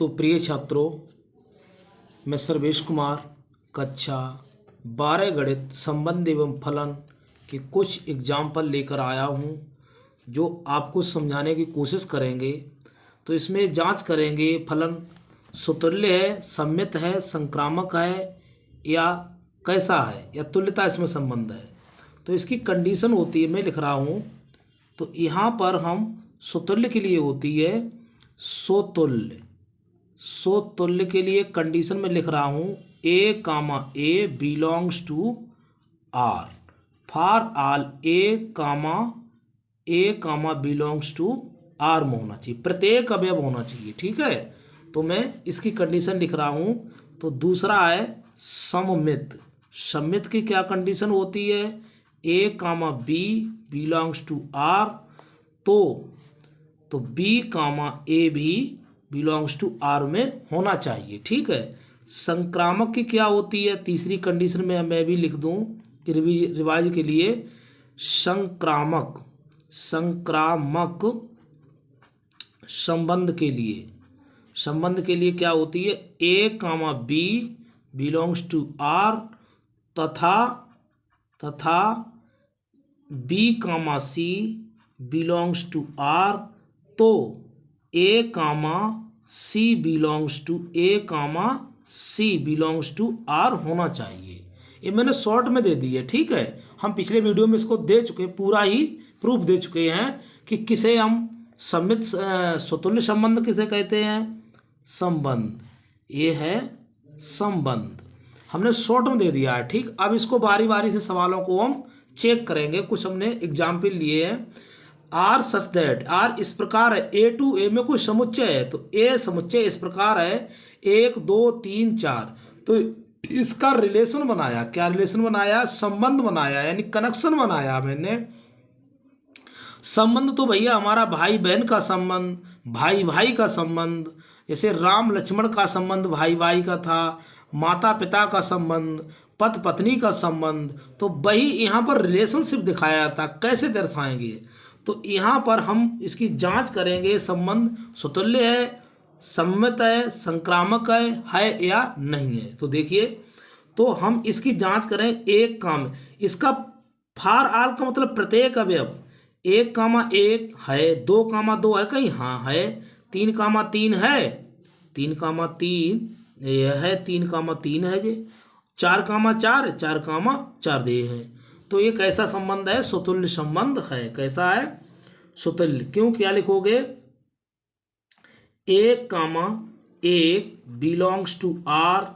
तो प्रिय छात्रों, मैं सर्वेश कुमार कक्षा 12 गणित संबंध एवं फलन के कुछ एग्जाम्पल लेकर आया हूँ जो आपको समझाने की कोशिश करेंगे। तो इसमें जांच करेंगे फलन सुतुल्य है, सममित है, संक्रामक है या कैसा है, या तुल्यता इसमें संबंध है। तो इसकी कंडीशन होती है, मैं लिख रहा हूँ। तो यहाँ पर हम सुतुल्य के लिए होती है सोतुल्य। सोतुल्य के लिए कंडीशन में लिख रहा हूँ a comma a belongs to R for all a comma belongs to R में होना चाहिए, प्रत्येक अवयव होना चाहिए। ठीक है, तो मैं इसकी कंडीशन लिख रहा हूँ। तो दूसरा है सममित। सममित की क्या कंडीशन होती है? A comma b belongs to R, तो बी कामा ए भी बिलोंग्स टू आर में होना चाहिए। ठीक है। संक्रामक की क्या होती है? तीसरी कंडीशन में मैं भी लिख दूं कि रिवाइज के लिए संक्रामक संबंध के लिए क्या होती है? A comma b belongs to R तथा b comma c belongs to R, तो a comma c belongs to R होना चाहिए। ये मैंने शॉर्ट में दे दी है। ठीक है, हम पिछले वीडियो में इसको दे चुके हैं, पूरा ही प्रूफ दे चुके हैं कि किसे हम सममित स्वतुल्य संबंध किसे कहते हैं? संबंध। ये है संबंध, हमने शॉर्ट में दे दिया है। ठीक, अब इसको बारी बारी से सवालों को हम चेक करेंगे। कुछ हमने एग्जाम्पल लिए हैं। आर सच दैट, आर इस प्रकार है, ए टू ए में कोई समुच्चय है, तो ए समुच्चय इस प्रकार है 1 2 3 4। तो इसका रिलेशन बनाया। क्या रिलेशन बनाया? संबंध बनाया, यानी कनेक्शन बनाया मैंने। संबंध तो भैया हमारा भाई बहन का संबंध, भाई भाई का संबंध, जैसे राम लक्ष्मण का संबंध भाई भाई का था, माता पिता का संबंध, पति पत्नी का संबंध। तो वही यहाँ पर रिलेशनशिप दिखाया था। कैसे दर्शाएंगे? तो यहाँ पर हम इसकी जांच करेंगे। संबंध सुतुल्य है, सम्मित है, संक्रामक है या नहीं है। तो देखिए, तो हम इसकी जांच करें। एक काम, इसका फॉर ऑल का मतलब प्रत्येक अवयव। 1 कामा 1 है, 2 कामा 2 है कहीं? हाँ है। 3 कामा 3 है, 3 कामा 3 यह है, 3 कामा 3 है जी। 4 कामा 4 है, 4 कामा 4 दे है। तो ये कैसा संबंध है? सुतुल्य संबंध है। कैसा है? सुतुल्य। क्यों? क्या लिखोगे? 1 comma 1 belongs to R,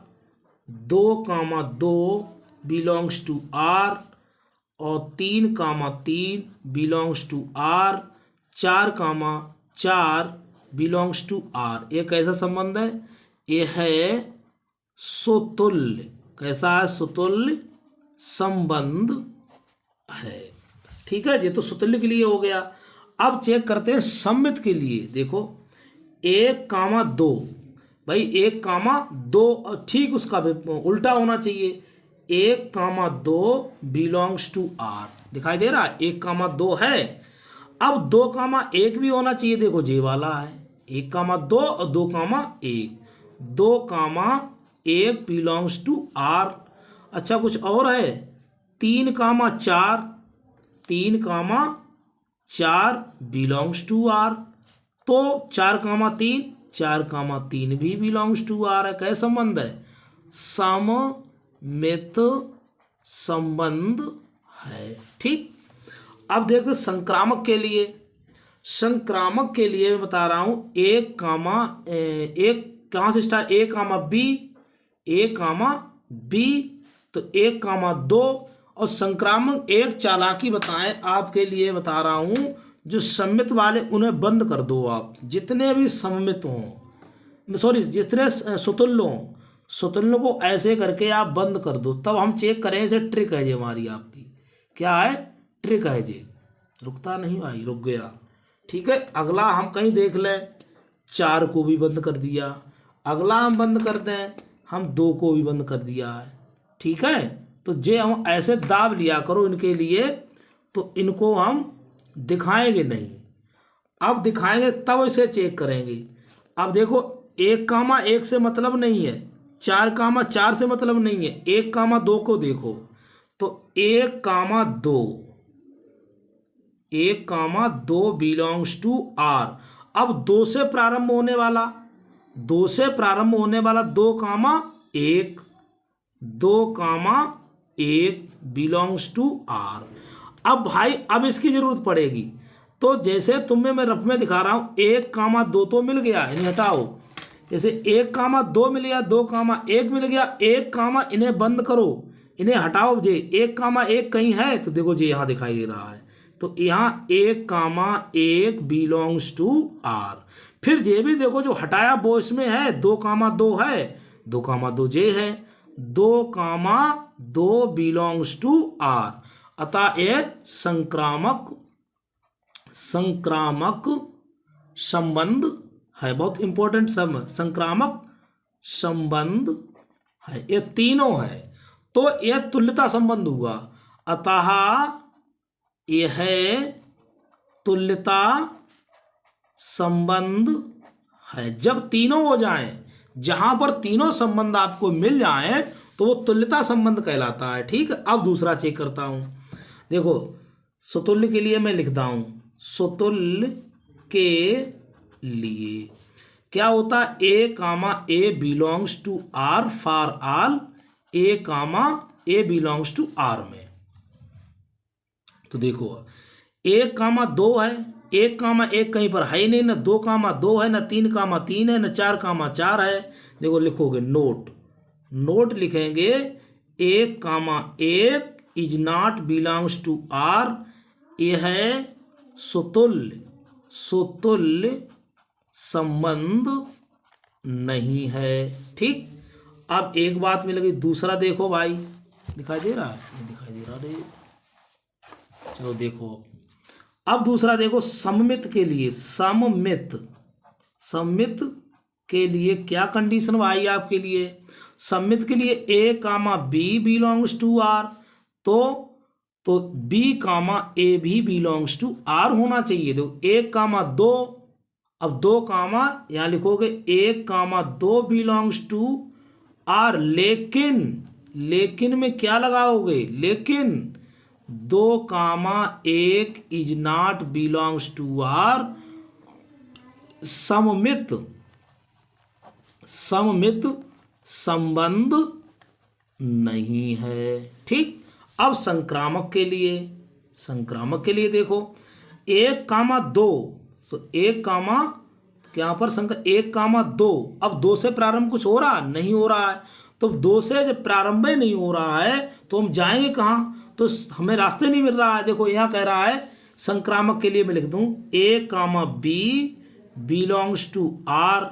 2 comma 2 belongs to R, और 3 comma 3 belongs to R, 4 comma 4 belongs to R. ये कैसा संबंध है? ये है सुतुल्य। कैसा है? सुतुल्य संबंध है। ठीक है, ये तो सुतुल्य के लिए हो गया। अब चेक करते हैं सम्मित के लिए। देखो 1 कामा 2, भाई 1 कामा 2 ठीक उसका उल्टा होना चाहिए। 1 कामा 2 बिलोंग्स टू आर, दिखाई दे रहा है? 1 कामा 2 है। अब 2 कामा 1 भी होना चाहिए। देखो जे वाला है, 1 कामा 2 और 2 comma 1, 2 comma 1 belongs to are. अच्छा, कुछ और है? 3 कामा 4, 3 कामा 4 बिलोंग्स टू आर, तो 4 कामा 3, 4 कामा 3 भी बिलोंग्स टू आर है। कैसा संबंध है? सममित संबंध है। ठीक, अब देखते संक्रामक के लिए। संक्रामक के लिए मैं बता रहा हूं 1 कामा 1 कहाँ से स्टार्ट? ए कामा बी, तो 1 कामा 2। और संक्रामक एक चालाकी बताएं आपके लिए बता रहा हूं, जो सम्मित वाले उन्हें बंद कर दो। आप जितने भी सम्मित हों, सॉरी जितने सुतुल्य हों, सुतुल्य को ऐसे करके आप बंद कर दो, तब हम चेक करें। इसे ट्रिक है जी हमारी, आपकी क्या है? ट्रिक है जी। रुकता नहीं भाई, रुक गया। ठीक है, अगला हम कहीं देख लें। 4 को भी बंद कर दिया। अगला हम बंद कर दें, हम 2 को भी बंद कर दिया है। ठीक है, तो जे हम ऐसे दाब लिया करो इनके लिए, तो इनको हम दिखाएंगे नहीं। अब दिखाएंगे तब इसे चेक करेंगे। अब देखो 1 कामा 1 से मतलब नहीं है, 4 कामा 4 से मतलब नहीं है, 1 कामा 2 को देखो तो 1 कामा 2, 1 कामा 2 बिलोंग्स टू आर। अब 2 से प्रारंभ होने वाला, 2 से प्रारंभ होने वाला 2 comma 1, 2 comma 1 belongs to R. अब भाई अब इसकी जरूरत पड़ेगी, तो जैसे तुम्हें मैं रफ में दिखा रहा हूं, 1 कामा 2 तो मिल गया, इन्हें हटाओ। जैसे 1 कामा 2 मिल गया, 2 कामा 1 मिल गया, 1 कामा इन्हें बंद करो, इन्हें हटाओ। जे 1 कामा 1 कहीं है तो देखो जी यहाँ दिखाई दे रहा है, तो यहाँ 1 कामा 1 बिलोंग्स टू आर। फिर जे भी देखो जो हटाया वो इसमें है, 2 कामा 2 है, 2 कामा 2 जे है, 2 कामा 2 बिलोंग्स टू आर। अतः ये संक्रामक संबंध है, बहुत इंपॉर्टेंट सब संक्रामक संबंध है, ये तीनों है, तो यह तुल्यता संबंध हुआ। अतः यह तुल्यता संबंध है। जब तीनों हो जाएं, जहां पर तीनों संबंध आपको मिल जाएं तो वो तुल्यता संबंध कहलाता है। ठीक है, अब दूसरा चेक करता हूं। देखो सुतुल्य के लिए मैं लिखता हूं, सुतुल्य के लिए क्या होता है, a comma a belongs to R for all a comma a belongs to R में। तो देखो 1 कामा 2 है, 1 कामा 1 कहीं पर है ही नहीं, ना 2 कामा 2 है, ना 3 कामा 3 है, ना 4 कामा 4 है। देखो लिखोगे नोट लिखेंगे 1 comma 1 is not belongs to R, यह है सुतुल्य संबंध नहीं है। ठीक, अब एक बात मिल गई। दूसरा देखो भाई, दिखाई दे रहा है, नहीं दिखाई दे रहा रे, चलो देखो अब दूसरा देखो। सममित के लिए, सममित के लिए क्या कंडीशन आई आपके लिए, सममित के लिए ए comma b belongs to R, तो बी कामा ए भी बिलोंग्स टू आर होना चाहिए। देखो 1 कामा 2, अब 2 कामा यहां लिखोगे 1 कामा 2 बिलोंग्स टू आर, लेकिन में क्या लगाओगे, लेकिन 2 comma 1 is not belongs to R, सममित संबंध नहीं है। ठीक, अब संक्रामक के लिए देखो 1 कामा 2, तो 1 कामा यहाँ पर 1 कामा 2, अब 2 से प्रारंभ कुछ हो रहा नहीं हो रहा है, तो 2 से जब प्रारंभ ही नहीं हो रहा है तो हम जाएंगे कहाँ, तो हमें रास्ते नहीं मिल रहा है। देखो यहाँ कह रहा है संक्रामक के लिए मैं लिख दूं a comma b belongs to R,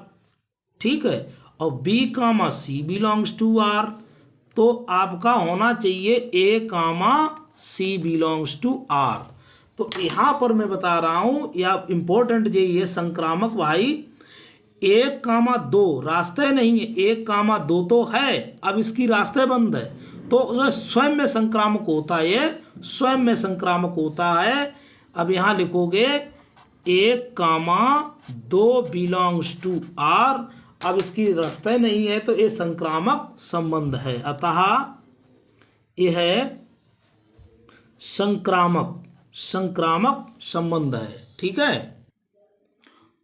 ठीक है, और b comma c belongs to R, तो आपका होना चाहिए a comma c belongs to R. तो यहां पर मैं बता रहा हूं, या इंपॉर्टेंट जो ये संक्रामक भाई 1 कामा 2 रास्ते नहीं है, 1 कामा 2 तो है, अब इसकी रास्ते बंद है, तो स्वयं में संक्रामक होता है, ये स्वयं में संक्रामक होता है। अब यहां लिखोगे 1 कामा 2 बिलोंग्स टू आर, अब इसकी रास्ते नहीं है तो ये संक्रामक संबंध है, अतः यह संक्रामक संबंध है। ठीक है,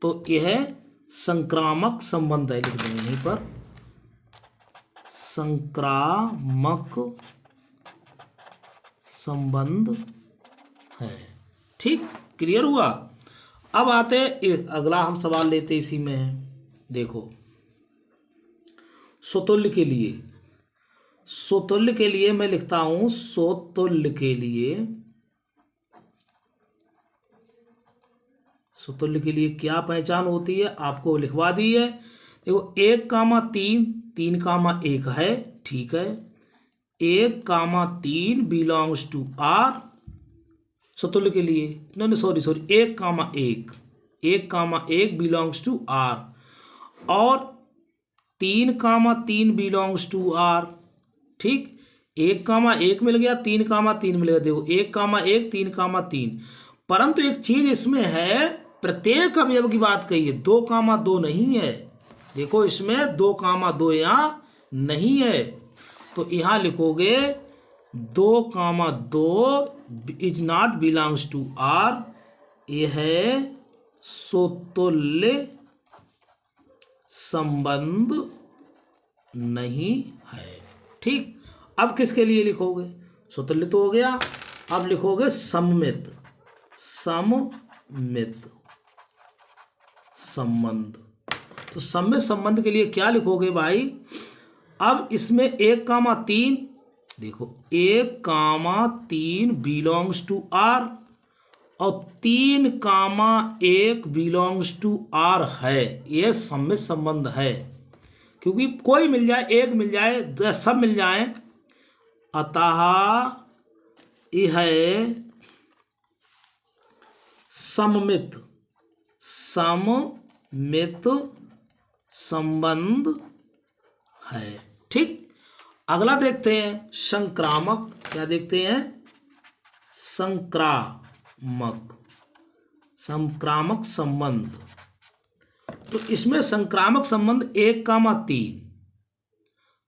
तो यह संक्रामक संबंध है, लिख देंगे यहीं पर संक्रामक संबंध है। ठीक, क्लियर हुआ। अब आते अगला हम सवाल लेते इसी में है। देखो सुतुल्य के लिए मैं लिखता हूं, सुतुल्य के लिए क्या पहचान होती है आपको लिखवा दी है। देखो 1 कामा 3, 3 कामा 1 है, ठीक है, 1 कामा 3 बिलोंग्स टू आर, सुतुल्य के लिए नहीं sorry 1 comma 1 belongs to R, और 3 कामा 3 बिलोंग्स टू आर। ठीक, 1 कामा 1 मिल गया, 3 कामा 3 मिल गया। देखो 1 कामा 1, 3 कामा 3, परंतु एक चीज इसमें है, प्रत्येक अवयव की बात कही है, 2 कामा 2 नहीं है, देखो इसमें 2, 2 यहाँ नहीं है, तो यहाँ लिखोगे 2, 2 is not belongs to R, ये है समतुल्य संबंध नहीं है। ठीक, अब किसके लिए लिखोगे? समतुल्य तो हो गया, अब लिखोगे सममित, सममित संबंध। तो सममित संबंध के लिए क्या लिखोगे भाई? अब इसमें 1, 3, देखो 1, 3 बिलोंग्स टू आर और 3, 1 बिलोंग्स टू आर है, ये सममित संबंध है। क्योंकि कोई मिल जाए, एक मिल जाए, सब मिल जाए, अतः यह है सममित, सममित संबंध है। ठीक, अगला देखते हैं संक्रामक। क्या देखते हैं? संक्रामक, संक्रामक संबंध। तो इसमें संक्रामक संबंध 1, 3,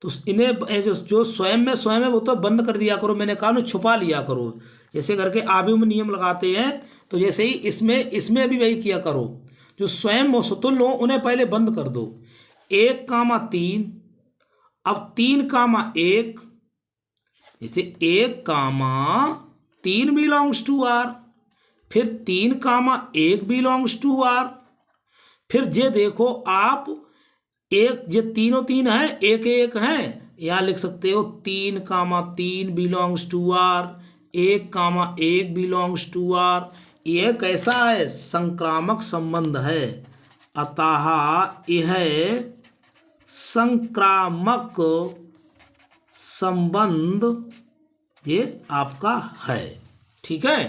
तो इन्हें जो स्वयं में वो तो बंद कर दिया करो, मैंने कहा ना छुपा लिया करो, जैसे करके आबी में नियम लगाते हैं, तो जैसे ही इसमें भी वही किया करो, जो स्वयं समतुल्य हो उन्हें पहले बंद कर दो। 1, 3, अब 3, 1, जैसे 1, 3 बिलोंग्स टू आर, फिर 3, 1 बिलोंग्स टू आर, फिर जे देखो आप एक जे तीनों 3 है, 1, 1 है, यहाँ लिख सकते हो 3, 3 belongs to R, 1, 1 belongs to R. यह कैसा है? संक्रामक संबंध है, अतः यह संक्रामक संबंध ये आपका है। ठीक है,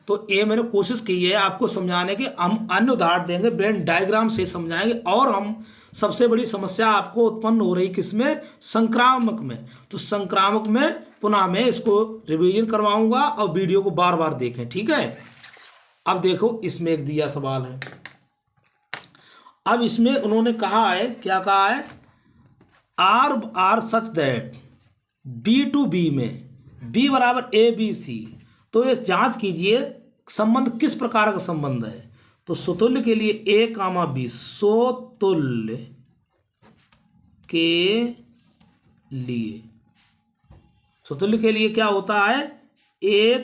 तो ये मैंने कोशिश की है आपको समझाने की। हम अन्य उदाहरण देंगे, ब्रेन डायग्राम से समझाएंगे, और हम सबसे बड़ी समस्या आपको उत्पन्न हो रही किसमें? संक्रामक में। तो संक्रामक में पुनः मैं इसको रिवीजन करवाऊंगा और वीडियो को बार बार देखें। ठीक है, अब देखो इसमें एक दिया सवाल है। अब इसमें उन्होंने कहा है, क्या कहा है? R such that B to B में बी बराबर ABC, तो ये जांच कीजिए संबंध किस प्रकार का संबंध है। तो समतुल्य के लिए 1, B, समतुल्य के लिए, समतुल्य के लिए क्या होता है? A,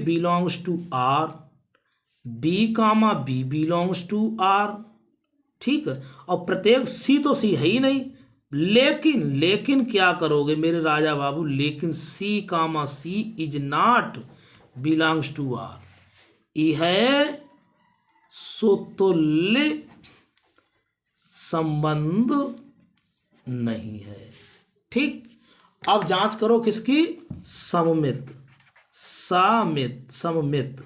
belongs to R, B, belongs to R. ठीक है, और प्रत्येक C तो C है ही नहीं, लेकिन क्या करोगे मेरे राजा बाबू? लेकिन C, is not belongs to R, यह समतुल्य संबंध नहीं है। ठीक, अब जांच करो किसकी? सममित, सममित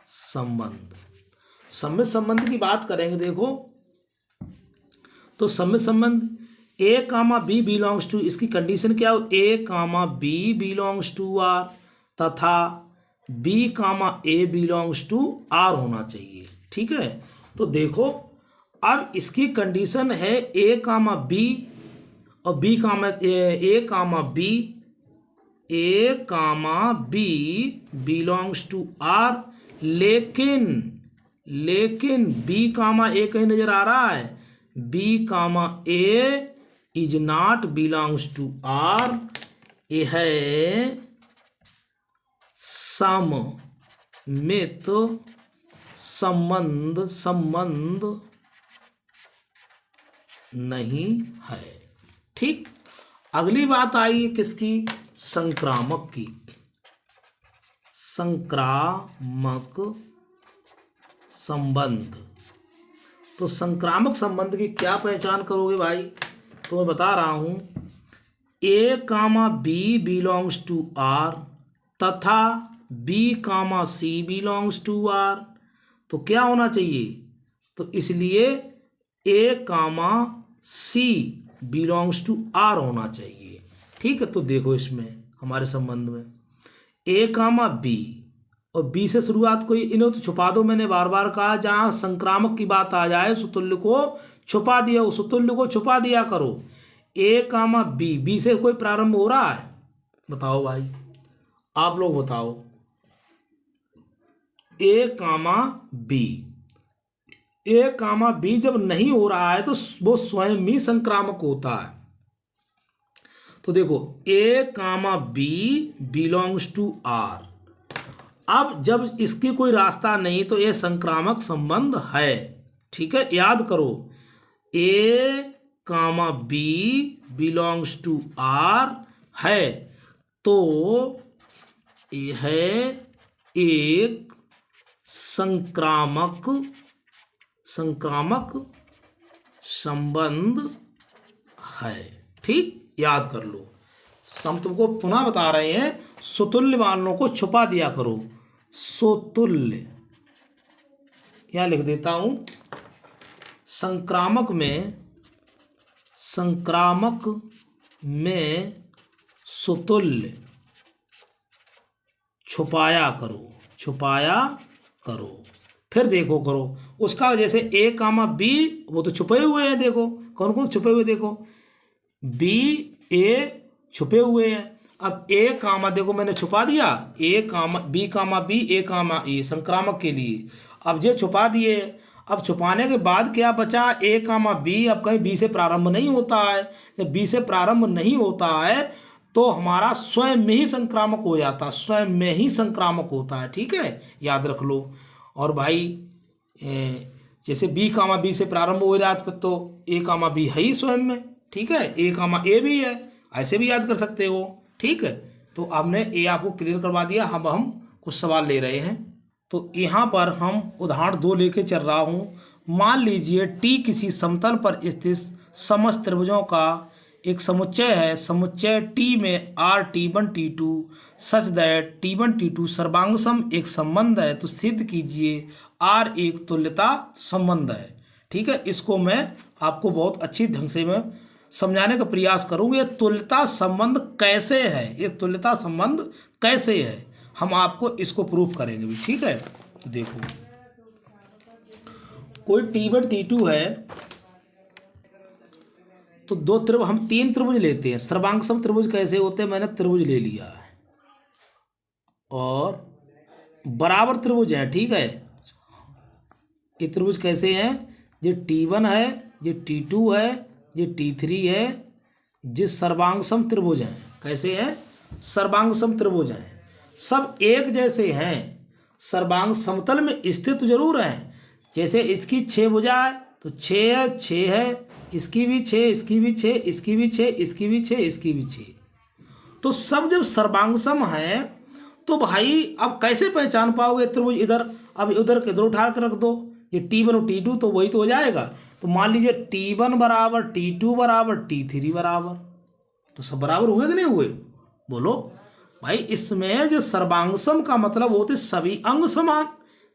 संबंध। सममित संबंध की बात करेंगे, देखो तो सममित संबंध A, B बिलोंग्स टू, इसकी कंडीशन क्या हो? A, B belongs to R तथा B, A belongs to R होना चाहिए। ठीक है, तो देखो अब इसकी कंडीशन है A, B और B, A, B belongs to R, लेकिन B, A कहीं नजर आ रहा है? B, A is not belongs to R, ये है सममित संबंध नहीं है। ठीक, अगली बात आई किसकी? संक्रामक की। संक्रामक संबंध, तो संक्रामक संबंध की क्या पहचान करोगे भाई? तो मैं बता रहा हूं, A, B belongs to R तथा B, C belongs to R, तो क्या होना चाहिए? तो इसलिए A, C belongs to R होना चाहिए। ठीक है, तो देखो इसमें हमारे संबंध में A, B और बी से शुरुआत कोई, इन्हें तो छुपा दो, मैंने बार बार कहा जहाँ संक्रामक की बात आ जाए सुतुल्य को छुपा दिया, सुतुल्य को छुपा दिया करो। ए कामा बी, बी से कोई प्रारंभ हो रहा है? बताओ भाई, आप लोग बताओ। ए कामा बी, ए कामा बी जब नहीं हो रहा है तो वो स्वयं ही संक्रामक होता है। तो देखो ए comma b belongs to R. अब जब इसकी कोई रास्ता नहीं तो ये संक्रामक संबंध है, ठीक है, याद करो। ए comma b belongs to are है तो ये है एक संक्रामक संबंध है, ठीक, याद कर लो। हम तुमको पुनः बता रहे हैं, सुतुल्य वालों को छुपा दिया करो। सुतुल्य यहां लिख देता हूं, संक्रामक में सुतुल्य छुपाया करो। फिर देखो करो उसका, जैसे ए कामा बी वो तो छुपे हुए हैं, देखो कौन कौन छुपे हुए, देखो बी ए छुपे हुए हैं। अब ए कामा देखो मैंने छुपा दिया, ए कामा बी कामा बी ए कामा ए संक्रामक के लिए। अब ये छुपा दिए, अब छुपाने के बाद क्या बचा, ए कामा बी। अब कहीं बी से प्रारंभ नहीं होता है, जब बी से प्रारंभ नहीं होता है तो हमारा स्वयं में ही संक्रामक हो जाता है, स्वयं में ही संक्रामक होता है, ठीक है, याद रख लो। और भाई जैसे बी कामा बी से प्रारंभ हो रहा है तो ए कामा बी है ही स्वयं में, ठीक है, ए कामा ए भी है, ऐसे भी याद कर सकते हो, ठीक है। तो हमने ए आपको क्लियर करवा दिया। हम कुछ सवाल ले रहे हैं। तो यहाँ पर हम उदाहरण 2 लेके चल रहा हूँ। मान लीजिए टी किसी समतल पर स्थित समस्त त्रिभुजों का एक समुच्चय है। समुच्चय टी में are T1 T2 such that T1 T2 सर्वांगसम एक संबंध है, तो सिद्ध कीजिए आर एक तुल्यता संबंध है, ठीक है। इसको मैं आपको बहुत अच्छी ढंग से मैं समझाने का प्रयास करूँगा। ये तुल्यता संबंध कैसे है, ये तुल्यता संबंध कैसे है, हम आपको इसको प्रूफ करेंगे भी, ठीक है। देखो कोई T1 T2 है तो दो त्रिभुज, हम 3 त्रिभुज लेते हैं। सर्वांगसम त्रिभुज कैसे होते हैं, मैंने त्रिभुज ले लिया है और बराबर त्रिभुज है, ठीक है। ये त्रिभुज कैसे हैं, ये T1 है, ये T2 है, ये T3 है, ये सर्वांगसम त्रिभुज हैं। कैसे हैं, सर्वांगसम त्रिभुज हैं, सब एक जैसे हैं, सर्वांग समतल में स्थित जरूर हैं। जैसे इसकी 6 भुजा है तो 6 है, 6 है, इसकी भी 6, इसकी भी 6, इसकी भी 6, इसकी भी 6, इसकी भी 6। तो सब जब सर्वांगसम है तो भाई अब कैसे पहचान पाओगे त्रिभुज इधर, अब उधर के इधर उठा कर रख दो, ये T1 और T2 तो वही तो हो जाएगा। तो मान लीजिए T1 बराबर T2 बराबर T3 बराबर, तो सब बराबर हुए कि नहीं हुए, बोलो भाई। इसमें जो सर्वांगसम का मतलब होते सभी अंग समान।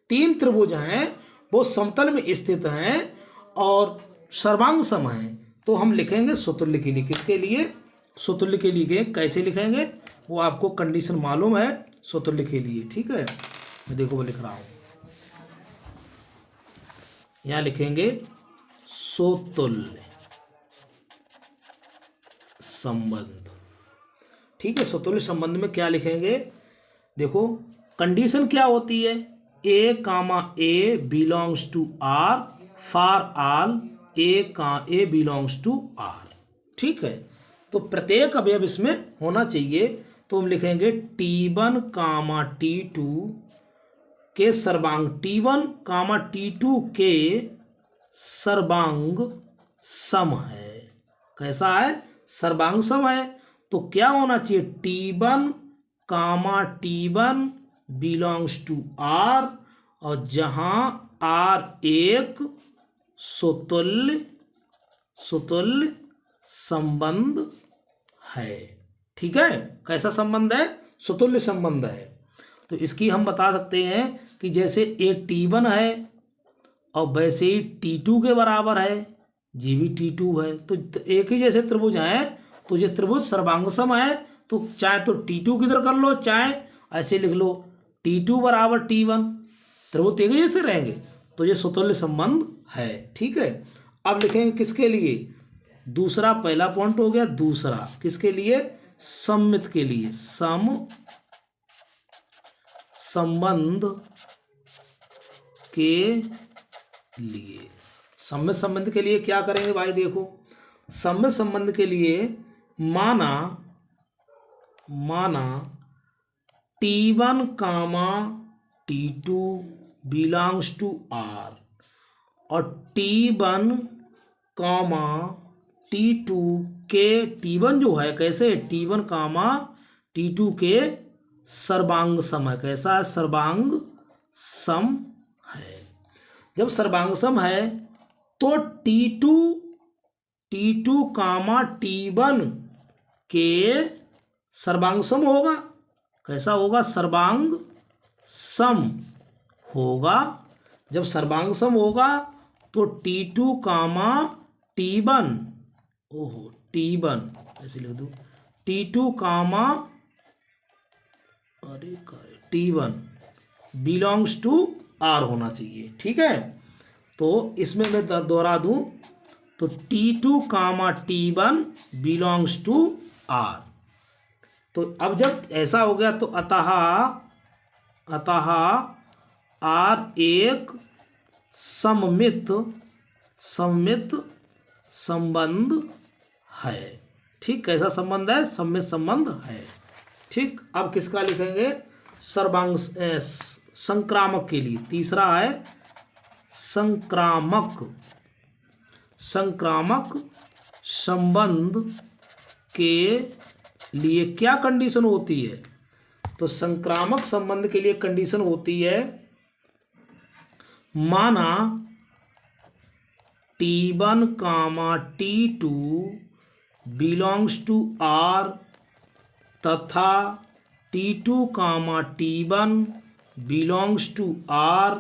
3 त्रिभुज हैं वो समतल में स्थित हैं और सर्वांगसम हैं, तो हम लिखेंगे सुतुल्य के लिए। किसके लिए, सुतुल्य के लिए। कैसे लिखेंगे वो आपको कंडीशन मालूम है, सुतुल्य के लिए, ठीक है। मैं देखो मैं लिख रहा हूं, यहां लिखेंगे सुतुल्य संबंध, ठीक है। सुतुल्य संबंध में क्या लिखेंगे, देखो कंडीशन क्या होती है, a comma a belongs to R for all a belongs to R, ठीक है। तो प्रत्येक अवयव इसमें होना चाहिए, तो हम लिखेंगे T1 कामा T2 के सर्वांग, T1 कामा T2 के सर्वांग सम है। कैसा है, सर्वांग सम है। तो क्या होना चाहिए, T1 comma T1 belongs to R, और जहां आर एक सुतुल्य संबंध है, ठीक है। कैसा संबंध है, सुतुल्य संबंध है। तो इसकी हम बता सकते हैं कि जैसे ए T1 है और वैसे ही T2 के बराबर है, जी भी T2 है, तो एक ही जैसे त्रिभुज हैं, तो ये त्रिभुज सर्वांगसम है। तो चाहे तो T2 किधर कर लो, चाहे ऐसे लिख लो T2 बराबर T1, त्रिभुज एक जैसे रहेंगे तो ये सुतुल्य संबंध है। ठीक है, अब लिखेंगे किसके लिए, दूसरा, पहला पॉइंट हो गया। दूसरा किसके लिए, सममित के लिए, संबंध के लिए। सममित संबंध के लिए क्या करेंगे भाई, देखो सममित संबंध के लिए माना T1 comma T2 belongs to R और T1 कामा T2 के, T1 जो है कैसे, T1 कामा T2 के सर्वांग सम है। कैसा है, सर्वांग सम है। जब सर्वांग सम है तो T2 कामा T1 के सर्वांग सम होगा। कैसा होगा, सर्वांग सम होगा। जब सर्वांग सम होगा तो T2 कामा T1, ओहो T1 ऐसे लिख दो, T2 comma T1 belongs to R होना चाहिए। ठीक है, तो इसमें मैं दोहरा दूं तो T2 comma T1 belongs to R। तो अब जब ऐसा हो गया तो अतः R एक सममित संबंध है। ठीक, कैसा संबंध है, सममित संबंध है। ठीक, अब किसका लिखेंगे, संक्रामक के लिए। तीसरा है संक्रामक संबंध के लिए क्या कंडीशन होती है, तो संक्रामक संबंध के लिए कंडीशन होती है, माना T1 comma T2 belongs to R तथा T2 comma T1 belongs to R।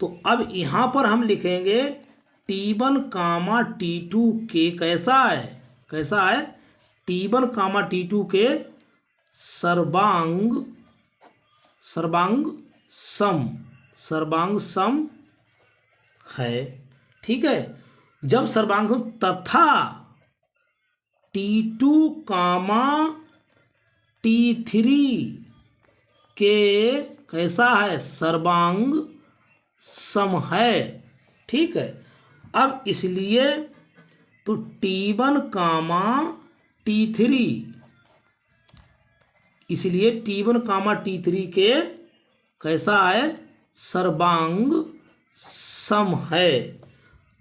तो अब यहाँ पर हम लिखेंगे T1 कामा T2 के कैसा है T1 कामा T2 के सर्वांग सम है। ठीक है, जब सर्वांग सम तथा T2 कामा T3 के कैसा है, सर्वांग सम है। ठीक है, अब इसलिए तो T1 कामा T3, इसलिए T1 कामा T3 के कैसा है, सर्वांग सम है।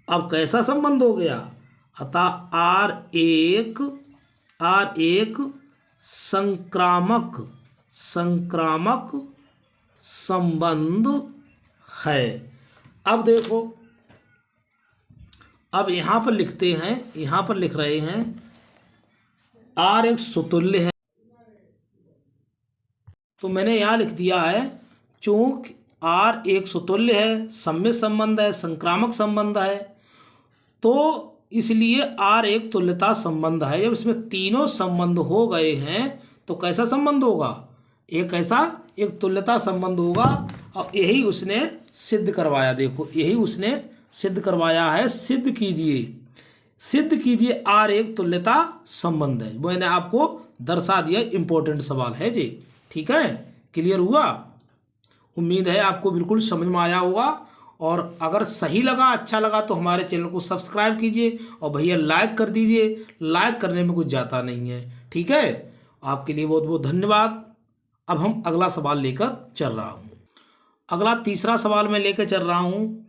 अब कैसा संबंध हो गया, अतः R एक संक्रामक संबंध है। अब देखो, अब यहां पर लिखते हैं, यहां पर लिख रहे हैं R एक सुतुल्य है। तो मैंने यहां लिख दिया है, चूंकि R एक सुतुल्य है, सममित संबंध है, संक्रामक संबंध है, तो इसलिए R एक तुल्यता संबंध है। जब इसमें तीनों संबंध हो गए हैं तो कैसा संबंध होगा, एक ऐसा एक तुल्यता संबंध होगा। और यही उसने सिद्ध करवाया। देखो, यही उसने सिद्ध करवाया है। सिद्ध कीजिए R एक तुल्यता संबंध है। मैंने आपको दर्शा दिया, इंपॉर्टेंट सवाल है जी। ठीक है, क्लियर हुआ। उम्मीद है आपको बिल्कुल समझ में आया होगा। और अगर सही लगा, अच्छा लगा तो हमारे चैनल को सब्सक्राइब कीजिए और भैया लाइक कर दीजिए। लाइक करने में कुछ जाता नहीं है। ठीक है, आपके लिए बहुत बहुत धन्यवाद। अब हम अगला सवाल लेकर चल रहा हूँ। अगला तीसरा सवाल मैं लेकर चल रहा हूँ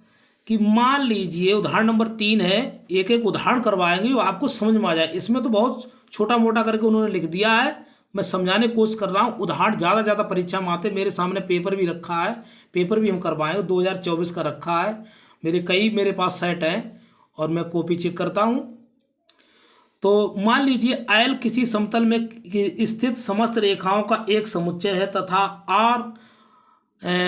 कि मान लीजिए उदाहरण नंबर 3 है। एक एक उदाहरण करवाएंगे वो आपको समझ में आ जाए। इसमें तो बहुत छोटा मोटा करके उन्होंने लिख दिया है, मैं समझाने की कोशिश कर रहा हूँ। उदाहरण ज़्यादा परीक्षा में आते। मेरे सामने पेपर भी रखा है, पेपर भी हम करवाएंगे। 2024 का रखा है। मेरे पास सेट हैं और मैं कॉपी चेक करता हूँ। तो मान लीजिए एल किसी समतल में स्थित समस्त रेखाओं का एक समुच्चय है तथा आर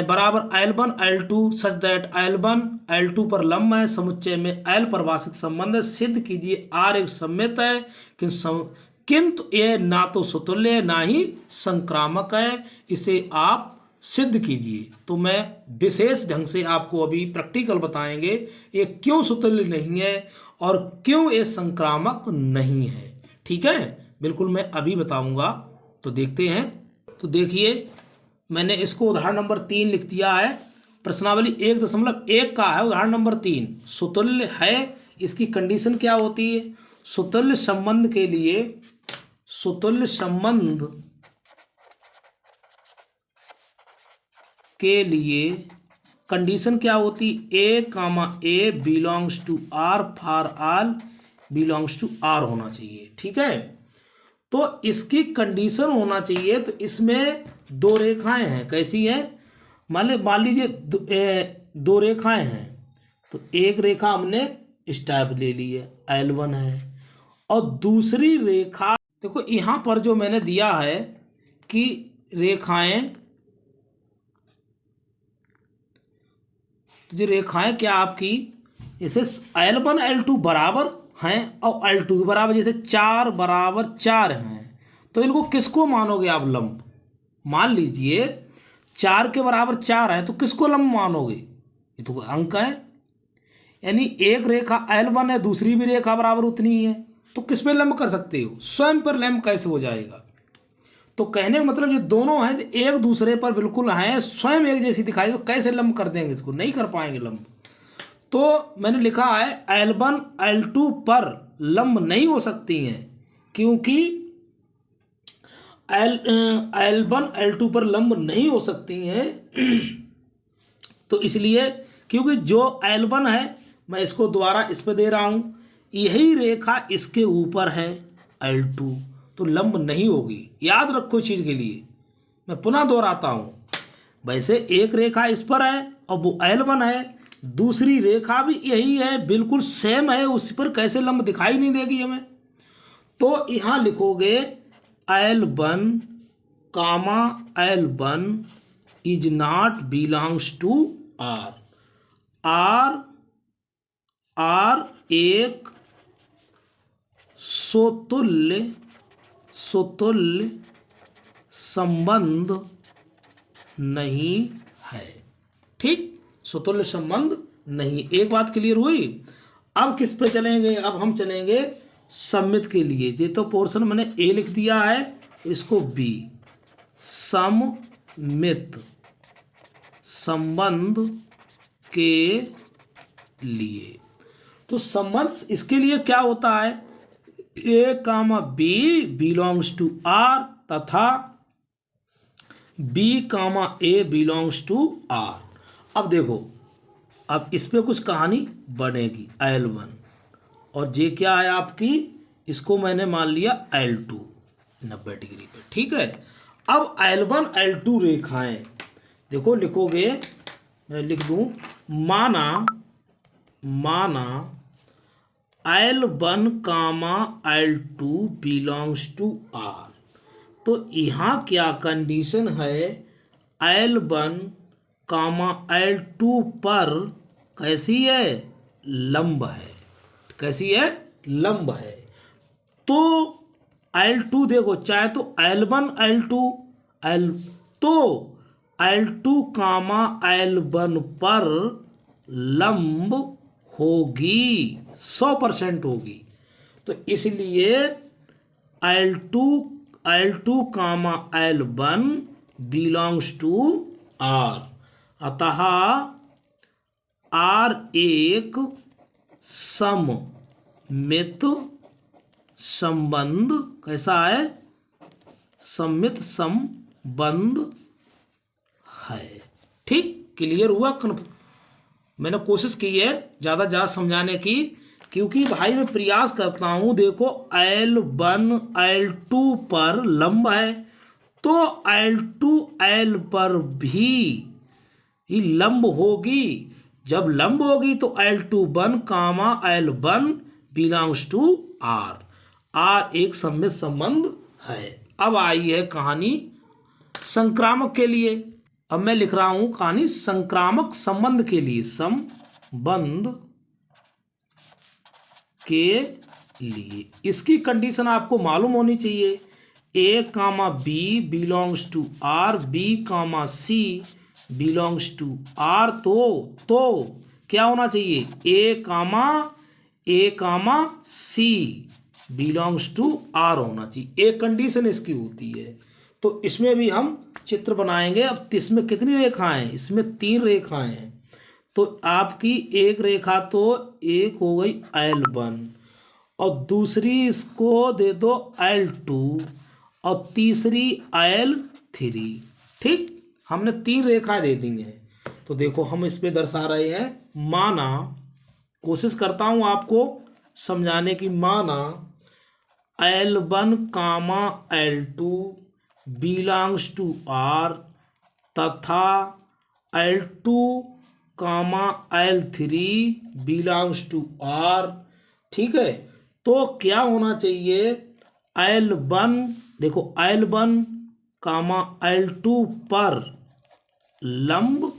बराबर L1 L2 such that L1 L2 पर लंब है। समुच्चय में L परिभाषिक संबंध है। सिद्ध कीजिए R एक सममित है किंतु यह ना तो सुतुल्य है ना ही संक्रामक है। इसे आप सिद्ध कीजिए। तो मैं विशेष ढंग से आपको अभी प्रैक्टिकल बताएंगे ये क्यों सुतुल्य नहीं है और क्यों ये संक्रामक नहीं है। ठीक है, बिल्कुल मैं अभी बताऊंगा। तो देखते हैं। तो देखिए, मैंने इसको उदाहरण नंबर 3 लिख दिया है। प्रश्नावली 1.1 का है उदाहरण नंबर 3। सुतुल्य है, इसकी कंडीशन क्या होती है? सुतुल्य संबंध के लिए, सुतुल्य संबंध के लिए कंडीशन क्या होती? A comma a belongs to R for all belongs to R होना चाहिए। ठीक है, तो इसकी कंडीशन होना चाहिए। तो इसमें दो रेखाएं हैं, कैसी हैं? मान लीजिए दो रेखाएं हैं। तो एक रेखा हमने इस टाइप ले ली है, L1 है, और दूसरी रेखा देखो यहाँ पर जो मैंने दिया है कि रेखाएं, जो रेखाएं क्या आपकी जैसे L1 L2 बराबर हैं और L2 के बराबर, जैसे 4 बराबर 4 हैं, तो इनको किसको मानोगे आप लंब? मान लीजिए 4 के बराबर 4 है तो किसको लंब मानोगे? ये तो अंक है, यानी एक रेखा L1 है, दूसरी भी रेखा बराबर उतनी ही है, तो किस पे लंब कर सकते हो? स्वयं पर लंब कैसे हो जाएगा? तो कहने का मतलब ये दोनों हैं एक दूसरे पर बिल्कुल हैं, स्वयं एक जैसी दिखाई, तो कैसे लंब कर देंगे? इसको नहीं कर पाएंगे लंब। तो मैंने लिखा है L1 L2 पर लंब नहीं हो सकती हैं, क्योंकि L1 L2 पर लंब नहीं हो सकती हैं। तो इसलिए क्योंकि जो L1 है, मैं इसको दोबारा इस पर दे रहा हूँ, यही रेखा इसके ऊपर है L2, तो लंब नहीं होगी। याद रखो चीज़ के लिए, मैं पुनः दोहराता हूँ। वैसे एक रेखा इस पर है और वो L1 है, दूसरी रेखा भी यही है, बिल्कुल सेम है, उस पर कैसे लंब दिखाई नहीं देगी हमें? तो यहाँ लिखोगे L1 comma L1 is not belongs to R। R एक सुतुल्य संबंध नहीं है। ठीक, सुतुल्य संबंध नहीं। एक बात क्लियर हुई। अब किस पे चलेंगे? अब हम चलेंगे सममित के लिए। ये तो पोर्शन मैंने ए लिख दिया है, इसको बी। सममित संबंध के लिए, तो संबंध इसके लिए क्या होता है? A comma b belongs to R तथा b comma a belongs to R. अब देखो, अब इस पे कुछ कहानी बनेगी। L1 और जे क्या है आपकी, इसको मैंने मान लिया L2 90 डिग्री पे। ठीक है, अब L1 L2 रेखाएं देखो, लिखोगे, मैं लिख दूं, माना L1 comma L2 belongs to R। तो यहाँ क्या कंडीशन है? L1 कामा L2 पर कैसी है? लंब है। कैसी है? लंब है। तो L2 देखो, चाहे तो L1 L2 तो L2 कामा L1 पर लंब होगी, 100% होगी। तो इसलिए L2 comma L1 belongs to R। अतः R एक सममित संबंध, कैसा है? सममित संबंध है। ठीक, क्लियर हुआ? मैंने कोशिश की है ज़्यादा समझाने की, क्योंकि भाई मैं प्रयास करता हूँ। देखो L1 L2 पर लंब है, तो L2 L पर भी लंब होगी। जब लंब होगी तो L21 comma L1 belongs to R। R एक सममित संबंध है। अब आई है कहानी संक्रामक के लिए। अब मैं लिख रहा हूं कहानी संक्रामक संबंध के लिए। संबंध के लिए इसकी कंडीशन आपको मालूम होनी चाहिए। A comma b belongs to R, b comma c belongs to R, तो क्या होना चाहिए, a comma c belongs to R होना चाहिए। एक कंडीशन इसकी होती है। तो इसमें भी हम चित्र बनाएंगे। अब इसमें कितनी रेखाएं हैं, इसमें 3 रेखाएं हैं। तो आपकी एक रेखा तो एक हो गई L1 और दूसरी इसको दे दो L2 और तीसरी L3। ठीक, हमने 3 रेखा दे दी हैं। तो देखो हम इस पे दर्शा रहे हैं, माना, कोशिश करता हूं आपको समझाने की, माना L1 comma L2 belongs to R तथा L2 comma L3 belongs to R. ठीक है, तो क्या होना चाहिए, L1 देखो L1 कामा L2 पर लंब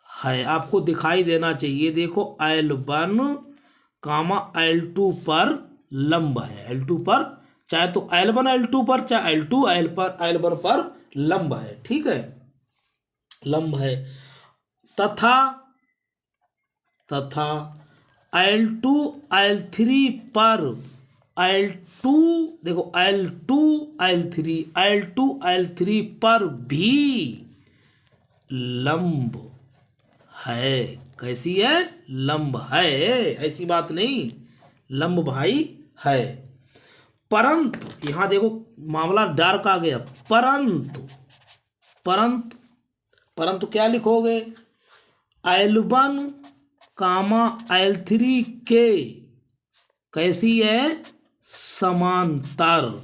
है, आपको दिखाई देना चाहिए। देखो L1 कामा L2 पर लंब है, L2 पर, चाहे तो L1 L2 पर, चाहे L2 L1 पर लंब है। ठीक है, लंब है। तथा L2 L3 पर, L2 देखो L2 L3 पर भी लंब है। कैसी है, लंब है, ऐसी बात नहीं, लंब भाई है। परंतु यहां देखो मामला डार्क आ गया, परंतु क्या लिखोगे, L1 कामा L3 के कैसी है, समांतर।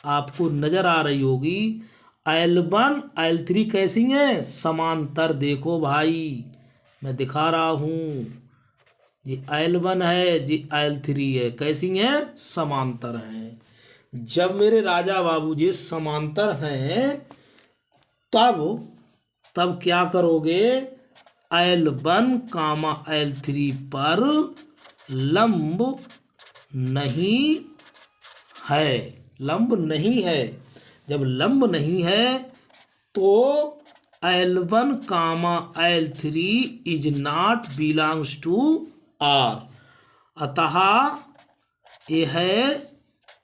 आपको नजर आ रही होगी, L1 L3 कैसी है, समांतर। देखो भाई मैं दिखा रहा हूं, ये L1 है, ये L3 है, कैसी है, समांतर हैं। जब मेरे राजा बाबू जी समांतर हैं, तब क्या करोगे, L1 कामा L3 पर लंब नहीं है, लंब नहीं है। जब लंब नहीं है तो L1 comma L3 is not belongs to R, अतः यह है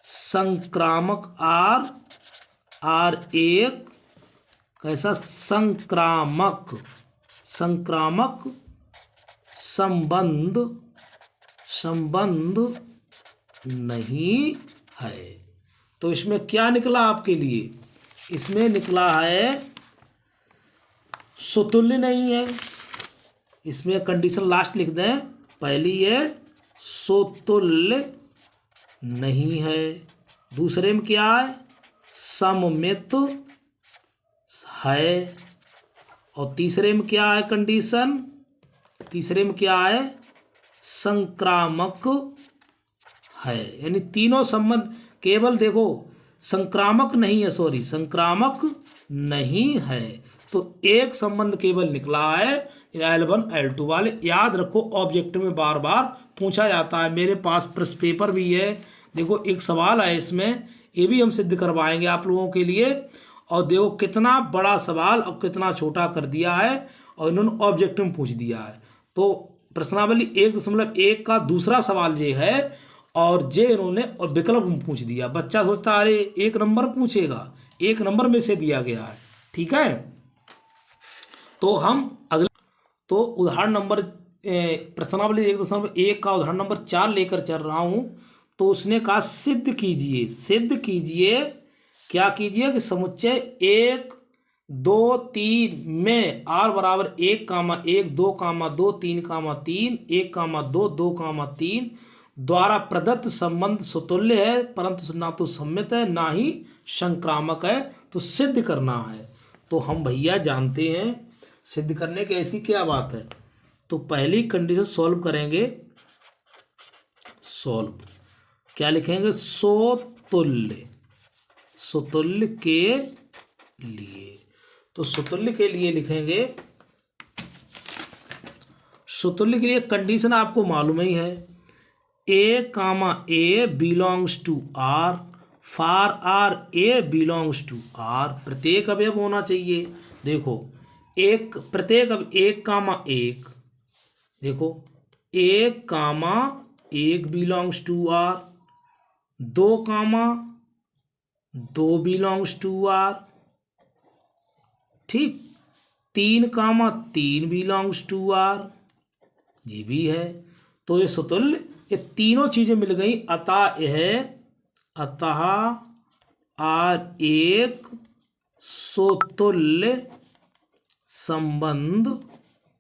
संक्रामक आर एक कैसा, संक्रामक संबंध नहीं है। तो इसमें क्या निकला आपके लिए, इसमें निकला है सुतुल्य नहीं है। इसमें कंडीशन लास्ट लिख दें, पहली है सुतुल्य नहीं है, दूसरे में क्या है, सममित है, और तीसरे में क्या है कंडीशन, तीसरे में क्या है, संक्रामक है। यानी तीनों संबंध, केवल देखो संक्रामक नहीं है, संक्रामक नहीं है, तो एक संबंध केवल निकला है, L1 L2 वाले। याद रखो, ऑब्जेक्ट में बार बार पूछा जाता है। मेरे पास प्रश्न पेपर भी है, देखो एक सवाल है इसमें, ये भी हम सिद्ध करवाएंगे आप लोगों के लिए। और देखो कितना बड़ा सवाल और कितना छोटा कर दिया है, और इन्होंने ऑब्जेक्ट में पूछ दिया है। तो प्रश्नावली 1.1 का दूसरा सवाल ये है, और जे इन्होंने और विकल्प में पूछ दिया। बच्चा सोचता अरे 1 नंबर पूछेगा, 1 नंबर में से दिया गया है। ठीक है, तो हम अगले, तो उदाहरण नंबर प्रश्नावली 1.1 का उदाहरण नंबर 4 लेकर चल रहा हूं। तो उसने कहा सिद्ध कीजिए, क्या कीजिए कि समुच्चय 1, 2, 3 में r बराबर 1, 1, 2, 2, 3, 3, 1, 2, 2, 3 द्वारा प्रदत्त संबंध सुतुल्य है, परंतु ना तो सम्मित है ना ही संक्रामक है, तो सिद्ध करना है। तो हम भैया जानते हैं सिद्ध करने की ऐसी क्या बात है। तो पहली कंडीशन सॉल्व करेंगे, क्या लिखेंगे, सुतुल्य के लिए। तो सुतुल्य के लिए लिखेंगे, सुतुल्य के लिए कंडीशन आपको मालूम ही है, A, A belongs to R for R A belongs to R, प्रत्येक अवयव होना चाहिए। देखो एक प्रत्येक अब एक कामा एक, देखो एक कामा एक बिलोंग्स टू आर, दो कामा दो बिलोंग्स टू आर, ठीक, तीन कामा तीन बिलोंग्स टू आर, ये भी है। तो ये सुतुल्य, ये तीनों चीजें मिल गई, अतः आर एक सुतुल्य संबंध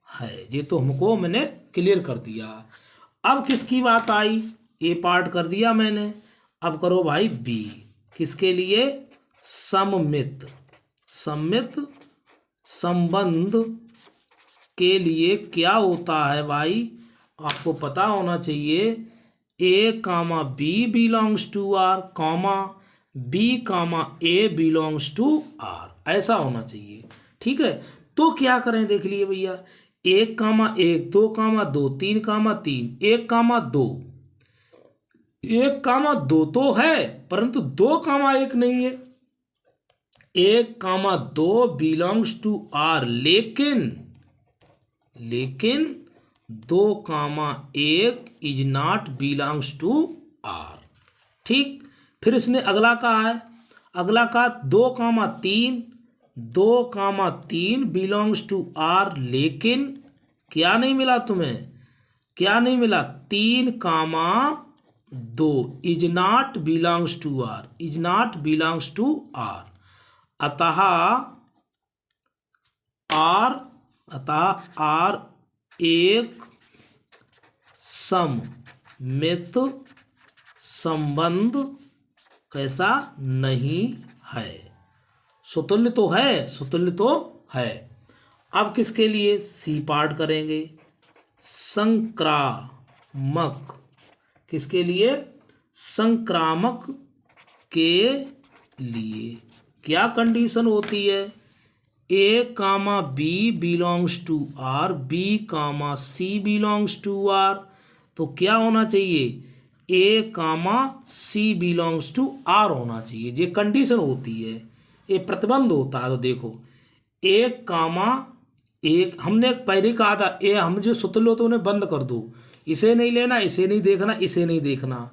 है। ये तो हमको मैंने क्लियर कर दिया। अब किसकी बात आई, ए पार्ट कर दिया मैंने, अब करो भाई बी। किसके लिए, सममित संबंध के लिए क्या होता है भाई, आपको पता होना चाहिए। A comma b belongs to R, comma b comma a belongs to R, ऐसा होना चाहिए। ठीक है, तो क्या करें देख लिए भैया, एक कामा एक, दो कामा दो, तीन कामा तीन, एक कामा दो। एक कामा दो तो है परंतु दो कामा एक नहीं है। एक कामा दो बिलोंग्स टू आर, लेकिन दो कामा एक is not belongs to R. ठीक, फिर इसने अगला कहा है, अगला कहा दो कामा तीन बिलोंग्स टू आर, लेकिन क्या नहीं मिला तुम्हें, क्या नहीं मिला, तीन कामा दो is not belongs to R, is not belongs to R. अतः आर एक सममित संबंध कैसा नहीं है। सुतुल्य तो है, सुतुल्य तो है। अब किसके लिए, सी पार्ट करेंगे, संक्रामक। किसके लिए, संक्रामक के लिए क्या कंडीशन होती है, a comma b belongs to R, b comma c belongs to R, तो क्या होना चाहिए, a comma c belongs to R होना चाहिए। ये कंडीशन होती है, ये प्रतिबंध होता है। तो देखो एक कामा एक, हमने पहले कहा था ए, हम जो सुतुल्य होते उन्हें बंद कर दो, इसे नहीं लेना, इसे नहीं देखना, इसे नहीं देखना।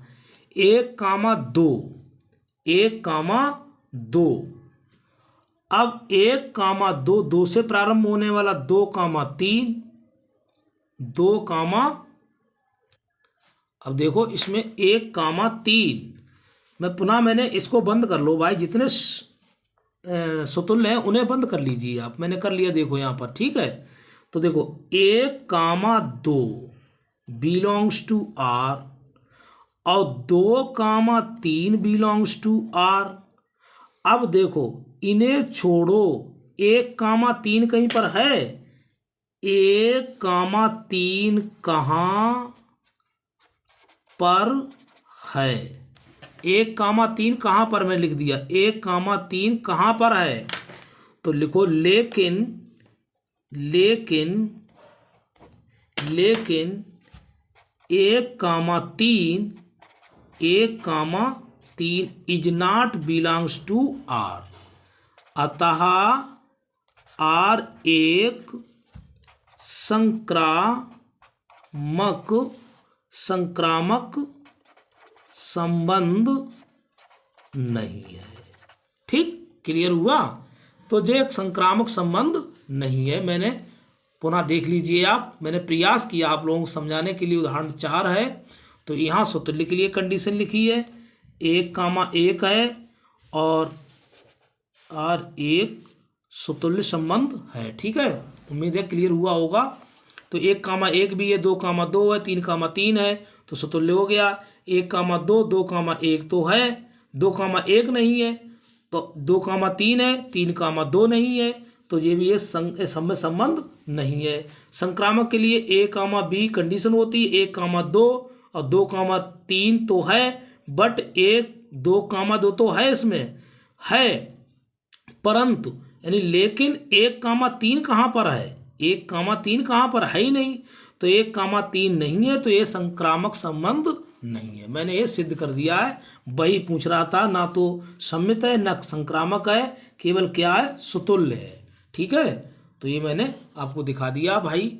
एक कामा दो, एक कामा दो, अब एक कामा दो, दो से प्रारंभ होने वाला दो कामा तीन, दो कामा, अब देखो इसमें एक कामा तीन, मैं पुनः मैंने इसको बंद कर लो भाई, जितने सुतुल्य हैं उन्हें बंद कर लीजिए आप, मैंने कर लिया देखो यहाँ पर। ठीक है, तो देखो एक कामा दो बिलोंग्स टू आर और दो कामा तीन बिलोंग्स टू आर। अब देखो इन्हें छोड़ो, एक कामा तीन कहीं पर है, एक कामा तीन कहाँ पर है, एक कामा तीन कहाँ पर, मैं लिख दिया एक कामा तीन कहाँ पर है, तो लिखो लेकिन एक कामा तीन is not belongs to R. अतः आर एक संक्रामक संबंध नहीं है। ठीक, क्लियर हुआ। तो जो एक संक्रामक संबंध नहीं है, मैंने पुनः देख लीजिए आप, मैंने प्रयास किया आप लोगों को समझाने के लिए। उदाहरण 4 है, तो यहाँ सुतुल्य के लिए कंडीशन लिखी है, एक कामा एक है और आर एक सुतुल्य संबंध है। ठीक है, उम्मीद है क्लियर हुआ होगा। तो एक कामा एक भी है, दो कामा दो है, तीन कामा तीन है, तो सुतुल्य हो गया। एक कामा दो, दो कामा एक तो है, दो कामा एक नहीं है, तो दो कामा तीन है, तीन कामा दो नहीं है, तो ये भी संबंध नहीं है। संक्रामक के लिए ए कामा बी कंडीशन होती है, एक कामा दो और दो कामा तीन तो है, बट एक दो कामा दो तो है, इसमें है, परंतु यानी लेकिन एक कामा तीन कहाँ पर है, एक कामा तीन कहाँ पर है ही नहीं, तो एक कामा तीन नहीं है, तो ये संक्रामक संबंध नहीं है। मैंने ये सिद्ध कर दिया है। वही पूछ रहा था, ना तो सम्मित है ना संक्रामक है, केवल क्या है, सुतुल्य है। ठीक है, तो ये मैंने आपको दिखा दिया भाई।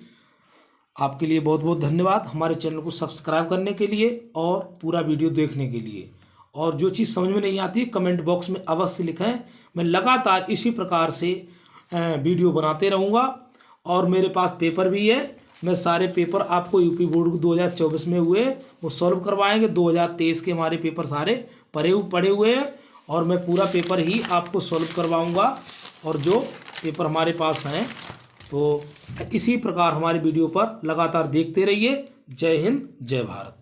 आपके लिए बहुत बहुत धन्यवाद हमारे चैनल को सब्सक्राइब करने के लिए और पूरा वीडियो देखने के लिए। और जो चीज़ समझ में नहीं आती कमेंट बॉक्स में अवश्य लिखें। मैं लगातार इसी प्रकार से वीडियो बनाते रहूँगा। और मेरे पास पेपर भी है, मैं सारे पेपर आपको यूपी बोर्ड 2024 में हुए वो सॉल्व करवाएंगे। 2023 के हमारे पेपर सारे पड़े हुए हैं और मैं पूरा पेपर ही आपको सॉल्व करवाऊँगा। और जो पेपर हमारे पास हैं तो इसी प्रकार हमारे वीडियो पर लगातार देखते रहिए। जय हिंद, जय भारत।